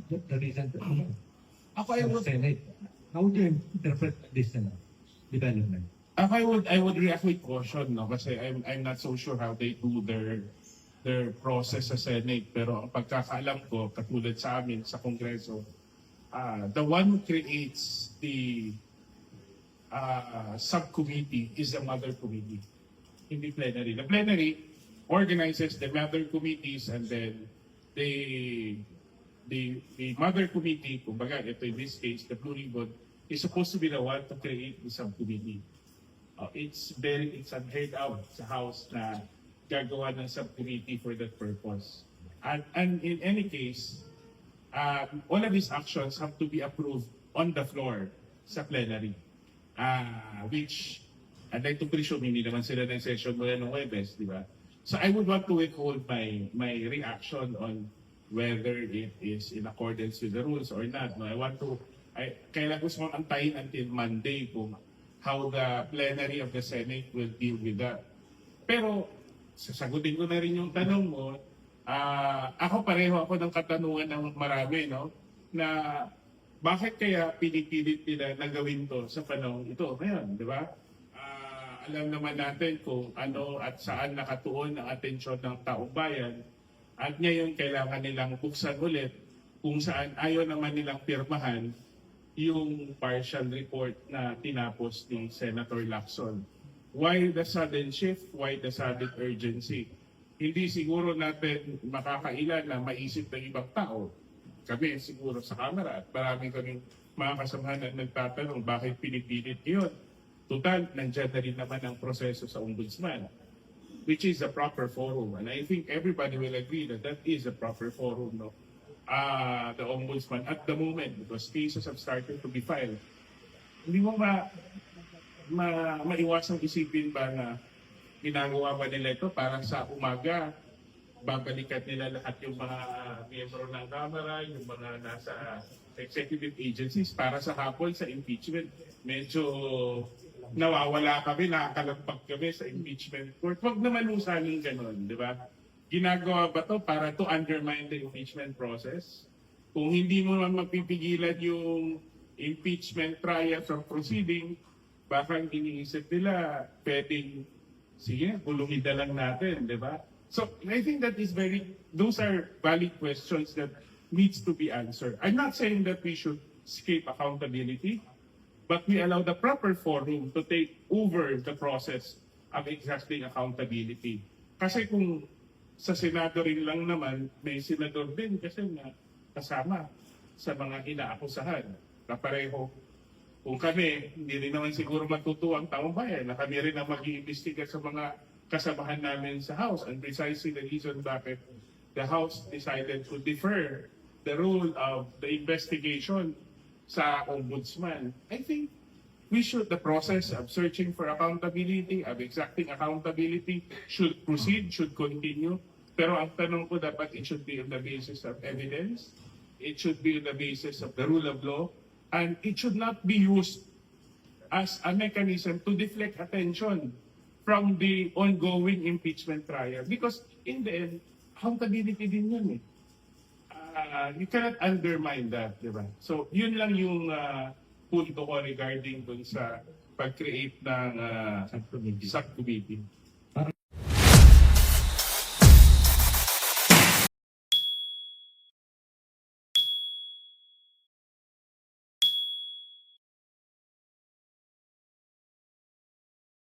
the recent Ako, I would, Senate. How would you interpret this development? I would react with caution, no? Kasi I'm not so sure how they do their process sa Senate. Pero ang pagkakaalam ko, katulad sa amin sa Kongreso, the one who creates the subcommittee is the mother committee, hindi plenary. The plenary organizes the mother committees, and then the mother committee, kumbaga ito in this case, the Blue Ribbon, is supposed to be the one to create the subcommittee. It's unheard of sa House na gagawa ng subcommittee for that purpose. And in any case, all of these actions have to be approved on the floor sa plenary. Which, I'd like to presume, hindi naman sila ng session mula ng Webes, di ba? So I would want to withhold my reaction on whether it is in accordance with the rules or not. No, kailangan gusto kong antayin until Monday kung how the plenary of the Senate will deal with that. Pero, sasagutin ko na rin yung tanong mo, pareho ako ng katanungan ng marami, no? Na bakit kaya pinipilit nila na gawin to sa panahon ito ngayon, di ba? Alam naman natin kung ano at saan nakatuon ang atensyon ng taong bayan, at ngayon kailangan nilang buksan ulit kung saan ayaw naman nilang pirmahan yung partial report na tinapos ni Senator Lacson. Why the sudden shift? Why the sudden urgency? Hindi siguro natin makakailan na maisip ng ibang tao. Kami siguro sa Kamara at maraming kaming mga kasamahan na nagtatanong bakit pinipilit yun. Total, nandyan na rin naman ang proseso sa Ombudsman, which is a proper forum. And I think everybody will agree that that is a proper forum, no? The Ombudsman at the moment, because cases have started to be filed. Hindi mo maiwasang isipin ba na ginagawa ba nila ito para sa umaga, babalikan nila lahat yung mga miyembro ng Kamara, yung mga nasa executive agencies para sa hapon sa impeachment. Medyo nawawala kami, nakakalagpag kami sa impeachment court. Huwag naman usaling ganun, di ba? Ginagawa ba to para to undermine the impeachment process? Kung hindi mo naman mapipigilan yung impeachment trial from proceeding, baka iniisip nila, pwedeng, sige, bulungin na lang natin, di ba? So, I think that is those are valid questions that needs to be answered. I'm not saying that we should escape accountability, but we allow the proper forum to take over the process of exacting accountability. Kasi kung sa Senado rin lang naman, may senador din kasi na kasama sa mga inaakusahan na pareho. Kung kami, hindi rin naman siguro matutuwa ang taong bayan na kami rin ang mag-iimbestiga sa mga kasamahan namin sa House. And precisely the reason bakit the House decided to defer the role of the investigation sa Ombudsman. I think the process of searching for accountability, of exacting accountability should proceed, should continue. Pero ang tanong ko dapat it should be on the basis of evidence, it should be on the basis of the rule of law, and it should not be used as a mechanism to deflect attention from the ongoing impeachment trial. Because in the end, accountability din yun eh. You cannot undermine that, di ba? So, yun lang yung punto ko regarding dun sa pag-create ng subcommittee.